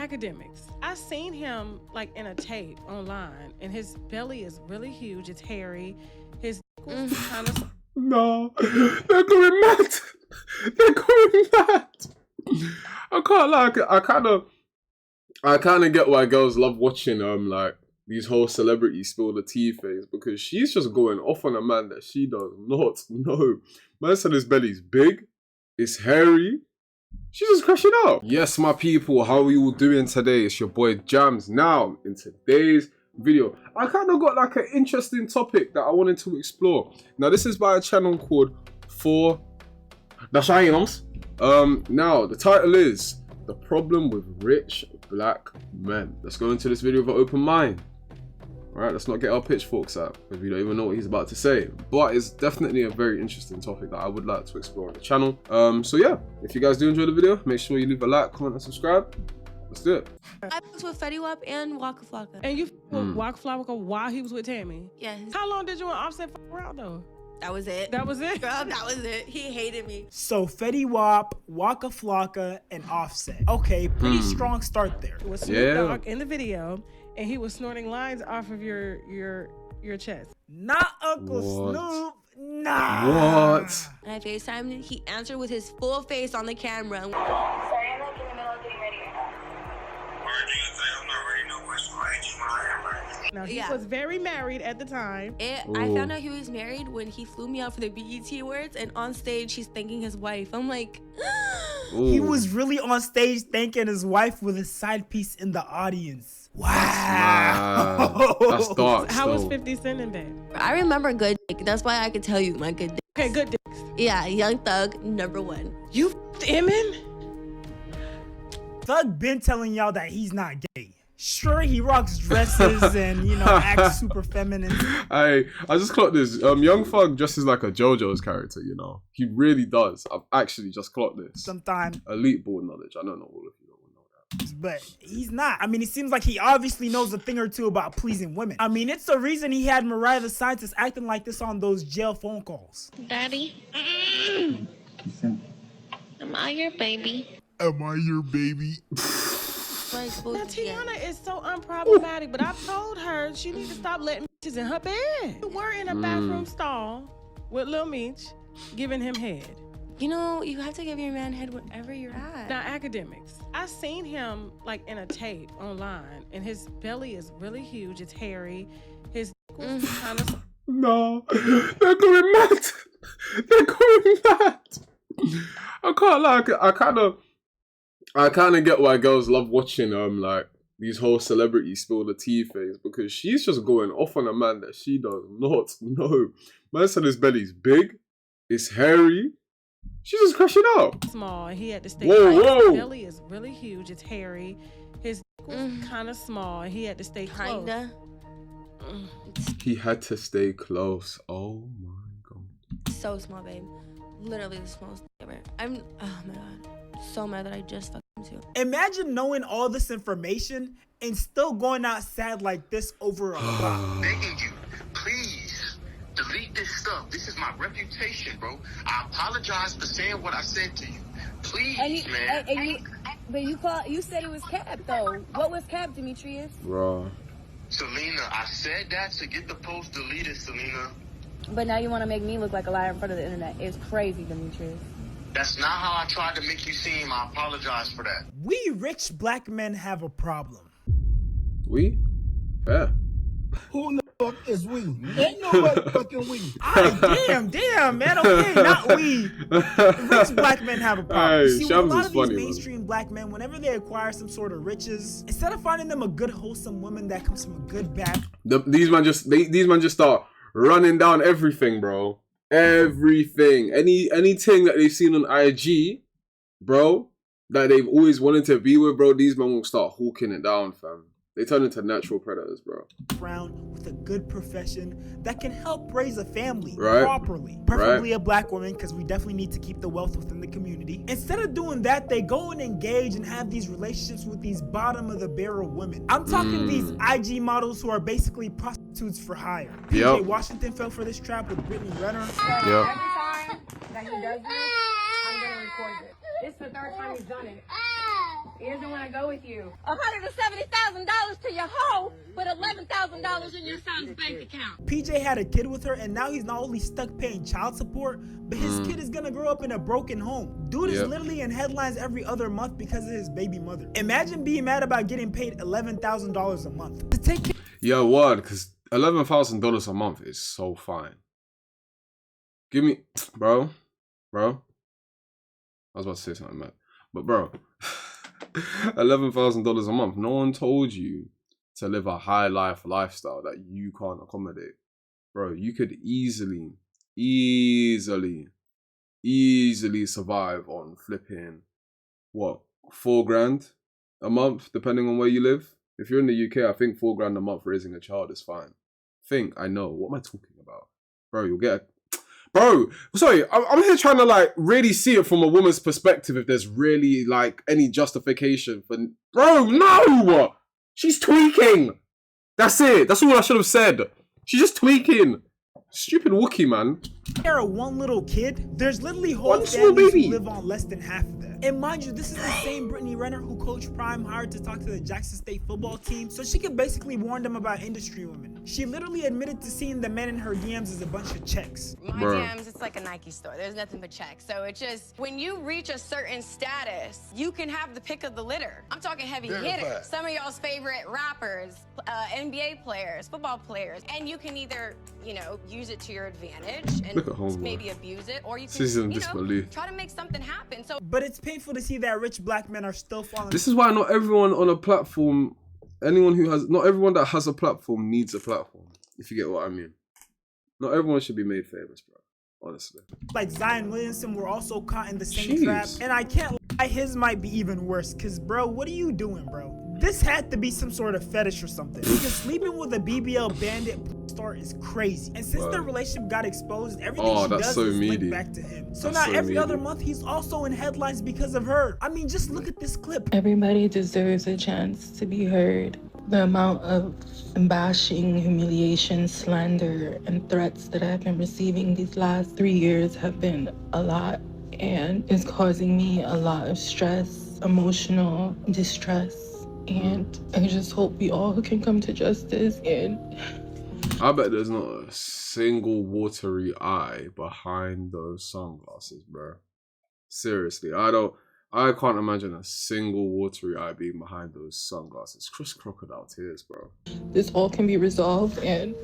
academics. I seen him like in a tape online, and his belly is really huge. It's hairy. His was kind of. No, they're going mad. They're going mad. I can't lie. I kind of get why girls love watching like these whole celebrities spill the tea phase, because she's just going off on a man that she does not know. Man said his belly's big, it's hairy. She's just crashing out. Yes, my people, how are you all doing today? It's your boy Jams. Now, in today's video, I kind of got like an interesting topic that I wanted to explore. Now, this is by a channel called For the Shinos. Now, the title is The Problem with Rich Black Men. Let's go into this video with an open mind. Alright, let's not get our pitchforks out, because we don't even know what he's about to say. But it's definitely a very interesting topic that I would like to explore on the channel. So yeah, if you guys do enjoy the video, make sure you leave a like, comment, and subscribe. Let's do it. I was with Fetty Wap and Waka Flocka. And you with Waka Flocka while he was with Tammy? Yeah. How long did you and Offset fuck around though? That was it. That was it? Girl, that was it. He hated me. So Fetty Wap, Waka Flocka, and Offset. Okay, pretty strong start there. It was Snoop Dogg in the video, and he was snorting lines off of your chest. Not Uncle Snoop. Nah. What? And I FaceTimed him. He answered with his full face on the camera. Sorry, I'm like in the middle of getting ready right now. Where do you think I'm not ready no more? So I ain't when I am ready. Now, he was very married at the time. I found out he was married when he flew me out for the BET Awards, and on stage, he's thanking his wife. I'm like, he was really on stage thanking his wife with his side piece in the audience. Wow. That's dark. How was 50 Cent in bed? I remember good dick. That's why I could tell you my good dick. Okay, good dicks. Yeah, Young Thug, #1. You Emin? Thug been telling y'all that he's not gay. Sure, he rocks dresses and, you know, acts super feminine. I just clocked this. Young Thug dresses like a JoJo's character, you know. He really does. I've actually just clocked this. Sometimes. Elite board knowledge. I don't know all of you don't know that. But he's not. I mean, it seems like he obviously knows a thing or two about pleasing women. I mean, it's the reason he had Mariah the Scientist acting like this on those jail phone calls. Daddy, am I your baby? Am I your baby? Now, Tiana is so unproblematic, but I told her she need to stop letting bitches in her bed. We're in a bathroom stall with Lil Meech giving him head. You know, you have to give your man head wherever you're at. Now, academics. I seen him like in a tape online, and his belly is really huge. It's hairy. His was kind of. No, they're going mad. They're going mad. I can't lie. I kind of get why girls love watching like these whole celebrities spill the tea phase, because she's just going off on a man that she does not know. Man said his belly's big, it's hairy. She's just crashing out. Small, and he had to stay. Whoa. His belly is really huge. It's hairy. His was kind of small, and he had to stay close. Kinda. He had to stay close. Oh my god. So small, babe. Literally the smallest ever. Oh my god. So mad that I just fucked him too. Imagine knowing all this information and still going out sad like this over a block. Begging you, please delete this stuff. This is my reputation, bro. I apologize for saying what I said to you. Please, man. But you said it was cap though. What was cap, Demetrius? Bro. Selena, I said that to get the post deleted, Selena. But now you want to make me look like a liar in front of the internet. It's crazy, Demetrius. That's not how I tried to make you seem. I apologize for that. We rich black men have a problem. We? Fair. Who the fuck is we? Ain't nobody fucking we. Damn, man. Okay, not we. Rich black men have a problem. Hey, See, with a lot of these funny, mainstream black men, whenever they acquire some sort of riches, instead of finding them a good, wholesome woman that comes from a good back, These man just start running down everything, bro. Everything. Anything that they've seen on IG, bro, that they've always wanted to be with, bro, these men will start hawking it down, fam. They turn into natural predators, bro. Brown with a good profession that can help raise a family Right. properly. Preferably a black woman, because we definitely need to keep the wealth within the community. Instead of doing that, they go and engage and have these relationships with these bottom of the barrel women. I'm talking these IG models who are basically prostitutes for hire. PJ Washington fell for this trap with Brittany Renner. Every time that he does this, I'm gonna record it. This is the third time he's done it. Here's the one I go with you. $170,000 to your hoe, but $11,000 in your son's bank account. PJ had a kid with her, and now he's not only stuck paying child support, but his kid is gonna grow up in a broken home. Dude is literally in headlines every other month because of his baby mother. Imagine being mad about getting paid $11,000 a month to take care. Yeah, word, because $11,000 a month is so fine. Give me, bro. I was about to say something, man. But bro, $11,000 a month. No one told you to live a high lifestyle that you can't accommodate. Bro, you could easily survive on flipping, what, 4 grand a month, depending on where you live. If you're in the UK, I think 4 grand a month raising a child is fine. I know. What am I talking about? Bro, you'll get Bro, sorry, I'm here trying to like really see it from a woman's perspective if there's really like any justification for... Bro, no! She's tweaking! That's it. That's all I should have said. She's just tweaking. Stupid Wookie, man. Care of one little kid, there's literally whole families who live on less than half of that. And mind you, this is the same Brittany Renner who Coach Prime hired to talk to the Jackson State football team so she could basically warn them about industry women. She literally admitted to seeing the men in her DMs as a bunch of checks. My DMs, it's like a Nike store. There's nothing but checks. So it just, when you reach a certain status, you can have the pick of the litter. I'm talking heavy hitters. Some of y'all's favorite rappers, NBA players, football players. And you can either, you know, use it to your advantage and maybe abuse it, or you can, you know, try to make something happen. So, but it's painful to see that rich black men are still falling. This is why not everyone on a platform, not everyone that has a platform needs a platform, if you get what I mean. Not everyone should be made famous, bro. Honestly. Like Zion Williamson were also caught in the same trap. And I can't lie, his might be even worse. Cause bro, what are you doing, bro? This had to be some sort of fetish or something. Because sleeping with a BBL bandit star is crazy. And since their relationship got exposed, everything she does is linked back to him. So now every other month he's also in headlines because of her. I mean, just look at this clip. Everybody deserves a chance to be heard. The amount of bashing, humiliation, slander, and threats that I've been receiving these last 3 years have been a lot, and it's causing me a lot of stress, emotional distress. And I just hope we all can come to justice. And I bet there's not a single watery eye behind those sunglasses, bro. Seriously, I can't imagine a single watery eye being behind those sunglasses. Just crocodile tears, bro. This all can be resolved and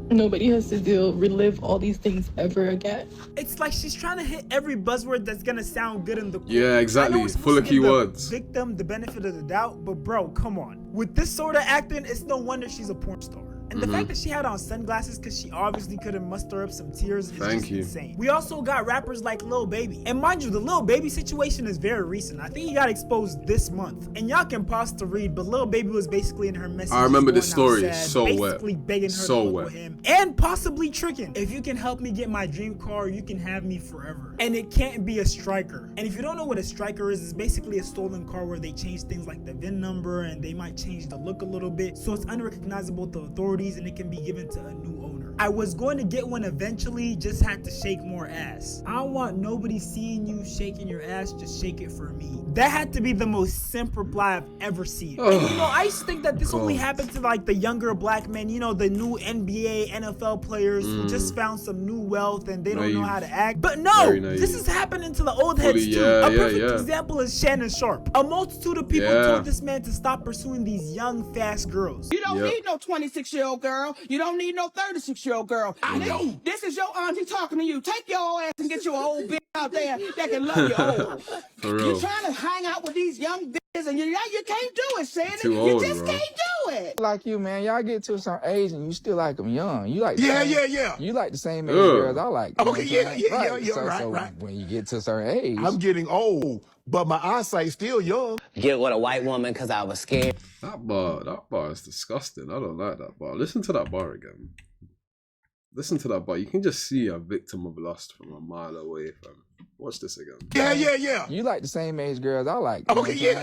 nobody has to relive all these things ever again. It's like she's trying to hit every buzzword that's gonna sound good in the court. Yeah, exactly. Full of keywords. Victim the benefit of the doubt, but bro, come on. With this sort of acting, it's no wonder she's a porn star. And the fact that she had on sunglasses because she obviously couldn't muster up some tears is just insane. We also got rappers like Lil Baby. And mind you, the Lil Baby situation is very recent. I think he got exposed this month. And y'all can pause to read, but Lil Baby was basically in her message. I remember this story. So basically begging her to work with him. And possibly tricking. If you can help me get my dream car, you can have me forever. And it can't be a striker. And if you don't know what a striker is, it's basically a stolen car where they change things like the VIN number and they might change the look a little bit. So it's unrecognizable to authorities and it can be given to a new owner. I was going to get one eventually, just had to shake more ass. I don't want nobody seeing you shaking your ass, just shake it for me. That had to be the most simp reply I've ever seen. And you know, I used to think that this only happened to like the younger black men, you know, the new NBA, NFL players who just found some new wealth and they don't know how to act. But no, this is happening to the old heads too. A perfect example is Shannon Sharp. A multitude of people told this man to stop pursuing these young, fast girls. You don't need no 26-year-old girl. You don't need no 36-year-old girl. I know. This is your auntie talking to you. Take your ass and get you an old bitch out there that can love you old. You're trying to hang out with these young bitches and you can't do it, Shannon. You just can't do it. Like you, man. Y'all get to a certain age and you still like them young. You like You like the same age girls I like. Okay, right. When you get to a certain age. I'm getting old, but my eyesight's still young. Get with a white woman because I was scared. That bar is disgusting. I don't like that bar. Listen to that bar again. Listen to that bar. You can just see a victim of lust from a mile away, fam. Watch this again. Yeah. You like the same age girls I like. Okay,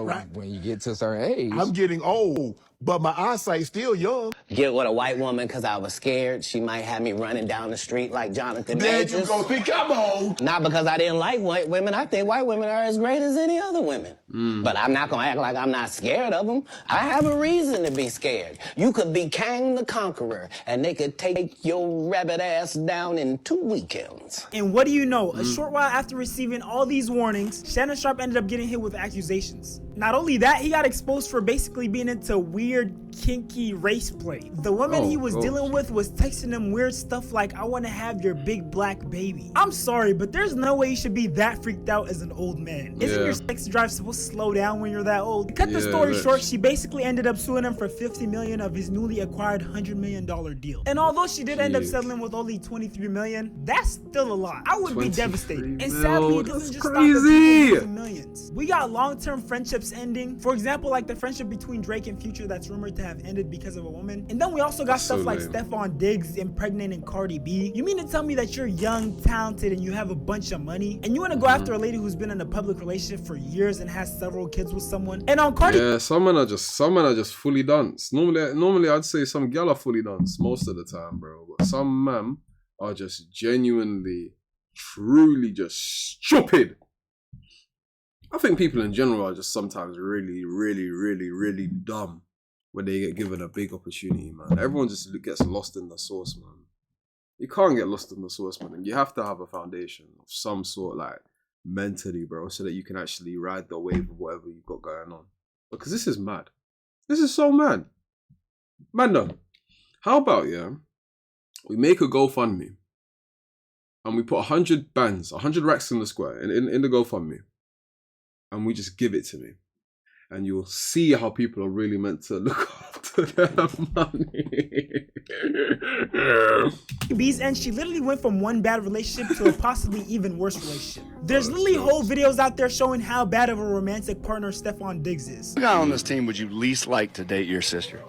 right. When you get to a certain age. I'm getting old, but my eyesight's still young. Get with a white woman because I was scared she might have me running down the street like Jonathan There Majors. you go. See, come on. Not because I didn't like white women. I think white women are as great as any other women. But I'm not going to act like I'm not scared of them. I have a reason to be scared. You could be Kang the Conqueror, and they could take your rabbit ass down in 2 weekends. And what do you know? A short while after receiving all these warnings, Shannon Sharpe ended up getting hit with accusations. Not only that, he got exposed for basically being into weird, kinky race play. The woman he was dealing with was texting him weird stuff like, I want to have your big black baby. I'm sorry, but there's no way you should be that freaked out as an old man. Isn't your sex drive supposed to slow down when you're that old? To cut the story short, she basically ended up suing him for $50 million of his newly acquired $100 million deal. And although she did end up settling with only $23 million, that's still a lot. I would be devastated. And sadly, it doesn't just stop at people losing millions. We got long-term friendships ending. For example, like the friendship between Drake and Future that's rumored to have ended because of a woman. And then we also got stuff like Stephon Diggs impregnating Cardi B. You mean to tell me that you're young, talented, and you have a bunch of money, and you want to go after a lady who's been in a public relationship for years and has several kids with someone? And on Cardi, some men are just fully dance. Normally I'd say some gal are fully dance most of the time, bro. But some men are just genuinely, truly just stupid. I think people in general are just sometimes really, really, really, really dumb when they get given a big opportunity, man. Everyone just gets lost in the sauce, man. You can't get lost in the sauce, man. And you have to have a foundation of some sort, like, mentally, bro, so that you can actually ride the wave of whatever you've got going on. Because this is mad. This is so mad. Man, no. How about, we make a GoFundMe and we put 100 bands, 100 racks in the square, in the GoFundMe, and we just give it to me. And you'll see how people are really meant to look after their money. B's end, she literally went from one bad relationship to a possibly even worse relationship. There's literally whole videos out there showing how bad of a romantic partner Stephon Diggs is. Who guy on this team would you least like to date your sister?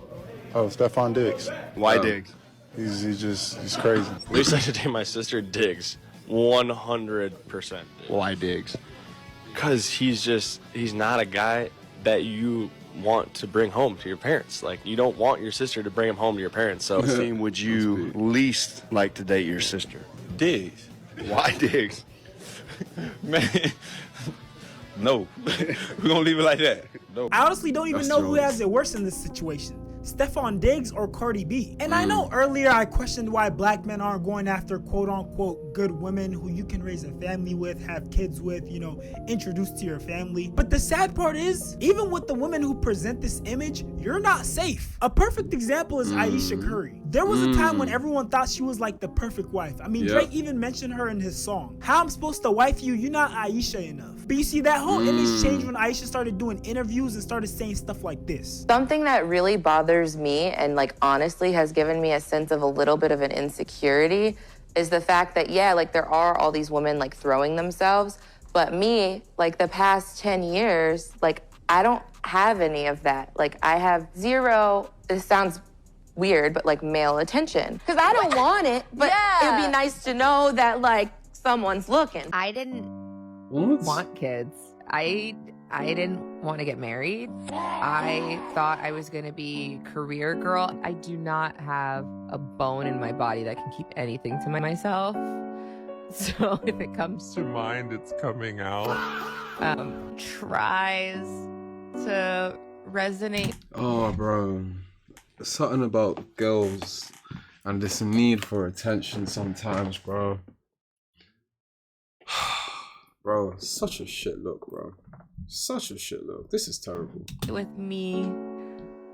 Oh, Stephon Diggs. Why Diggs? He's crazy. Least like to date my sister, Diggs. 100%. Why Diggs? Because he's not a guy that you want to bring home to your parents. Like, you don't want your sister to bring him home to your parents. So, what team would you least like to date your sister? Diggs. Why Diggs? Man, no. We're gonna leave it like that. No. I honestly don't even know who has it worse in this situation, Stephon Diggs or Cardi B. And I know earlier I questioned why black men aren't going after quote unquote good women who you can raise a family with, have kids with, you know, introduce to your family. But the sad part is, even with the women who present this image, you're not safe. A perfect example is Aisha Curry. There was a time when everyone thought she was like the perfect wife. I mean, Drake even mentioned her in his song. How I'm supposed to wife you, you're not Aisha enough. But you see, that whole image changed when Aisha started doing interviews and started saying stuff like this. Something that really bothers me and like honestly has given me a sense of a little bit of an insecurity is the fact that, yeah, like there are all these women like throwing themselves, but me, like the past 10 years, like I don't have any of that. Like I have zero, this sounds weird, but like male attention. Because I don't want it, but it'd be nice to know that like someone's looking. I didn't want kids. I didn't want to get married. I thought I was going to be career girl. I do not have a bone in my body that can keep anything to myself. So if it comes to mind, it's coming out. Tries to resonate. Oh, bro. There's something about girls and this need for attention sometimes, bro. Bro, such a shit look, bro. Such a shit look. This is terrible. With me,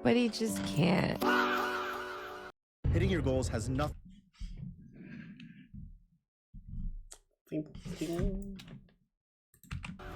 but he just can't. Hitting your goals has nothing.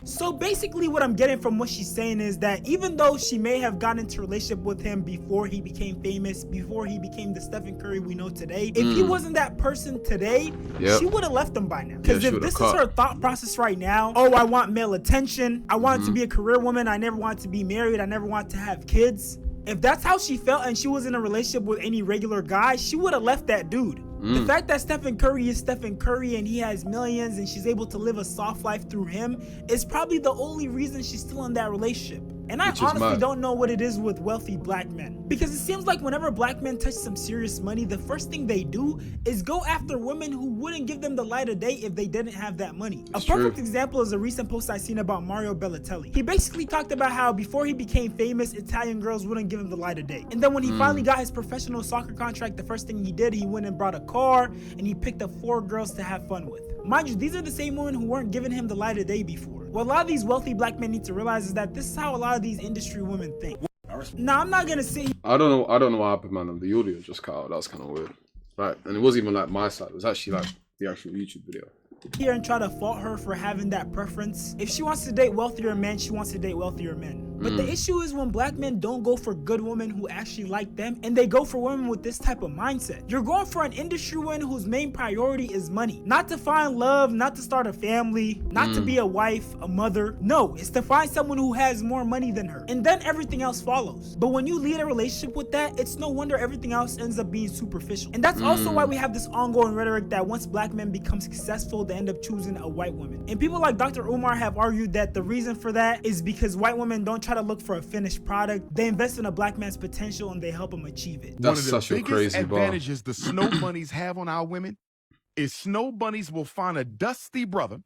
So basically what I'm getting from what she's saying is that even though she may have gotten into a relationship with him before he became famous, before he became the Stephen Curry we know today, if he wasn't that person today, she would have left him by now. Because if this is her thought process right now, oh, I want male attention, I want to be a career woman, I never want to be married, I never want to have kids. If that's how she felt and she was in a relationship with any regular guy, she would have left that dude. The fact that Stephen Curry is Stephen Curry and he has millions and she's able to live a soft life through him is probably the only reason she's still in that relationship. And I honestly don't know what it is with wealthy black men. Because it seems like whenever black men touch some serious money, the first thing they do is go after women who wouldn't give them the light of day if they didn't have that money. A perfect example is a recent post I seen about Mario Balotelli. He basically talked about how before he became famous, Italian girls wouldn't give him the light of day. And then when he finally got his professional soccer contract, the first thing he did, he went and brought a car and he picked up 4 girls to have fun with. Mind you, these are the same women who weren't giving him the light of day before. What a lot of these wealthy black men need to realize is that this is how a lot of these industry women think. Now, I'm not gonna sit here. I don't know what happened, man. The audio just cut out. That was kind of weird. Right, and it wasn't even like my side. It was actually like the actual YouTube video. Here and try to fault her for having that preference. If she wants to date wealthier men, she wants to date wealthier men. But the issue is when black men don't go for good women who actually like them, and they go for women with this type of mindset. You're going for an industry woman whose main priority is money. Not to find love, not to start a family, not to be a wife, a mother. No, it's to find someone who has more money than her. And then everything else follows. But when you lead a relationship with that, it's no wonder everything else ends up being superficial. And that's also why we have this ongoing rhetoric that once black men become successful, they end up choosing a white woman. And people like Dr. Umar have argued that the reason for that is because white women don't try to look for a finished product. They invest in a black man's potential and they help him achieve it. That's such a crazy advantages the snow bunnies have on our women is snow bunnies will find a dusty brother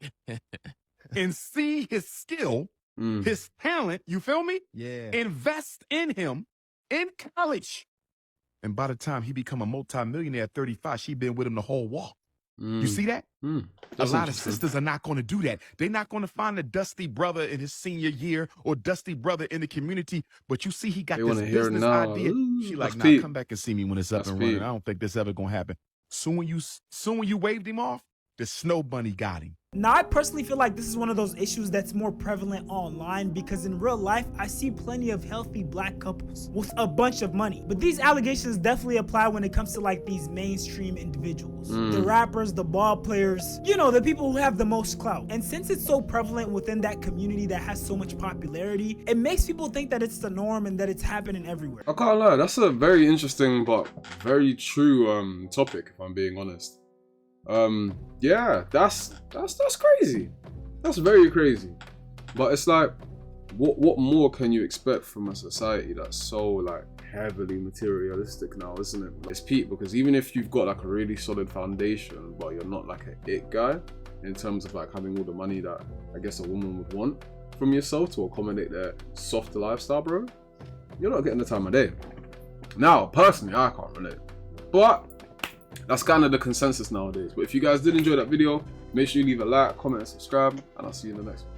and see his skill, his talent, you feel me? Yeah. Invest in him in college. And by the time he become a multi-millionaire at 35, she been with him the whole walk. You see that? A lot of sisters are not going to do that. They're not going to find a dusty brother in his senior year or dusty brother in the community. But you see, he got this business idea. She like, nah, come back and see me when it's up and running. I don't think this ever going to happen. Soon when you waved him off, the snow bunny got him. Now, I personally feel like this is one of those issues that's more prevalent online because in real life, I see plenty of healthy black couples with a bunch of money. But these allegations definitely apply when it comes to like these mainstream individuals. The rappers, the ball players, you know, the people who have the most clout. And since it's so prevalent within that community that has so much popularity, it makes people think that it's the norm and that it's happening everywhere. I can't lie, that's a very interesting but very true topic, if I'm being honest. Yeah, that's crazy. That's very crazy. But it's like, what more can you expect from a society that's so like heavily materialistic now, isn't it? It's peak because even if you've got like a really solid foundation, but you're not like an it guy in terms of like having all the money that I guess a woman would want from yourself to accommodate their softer lifestyle, bro, you're not getting the time of day. Now, personally, I can't relate, but that's kind of the consensus nowadays. But if you guys did enjoy that video, make sure you leave a like, comment, and subscribe, and I'll see you in the next one.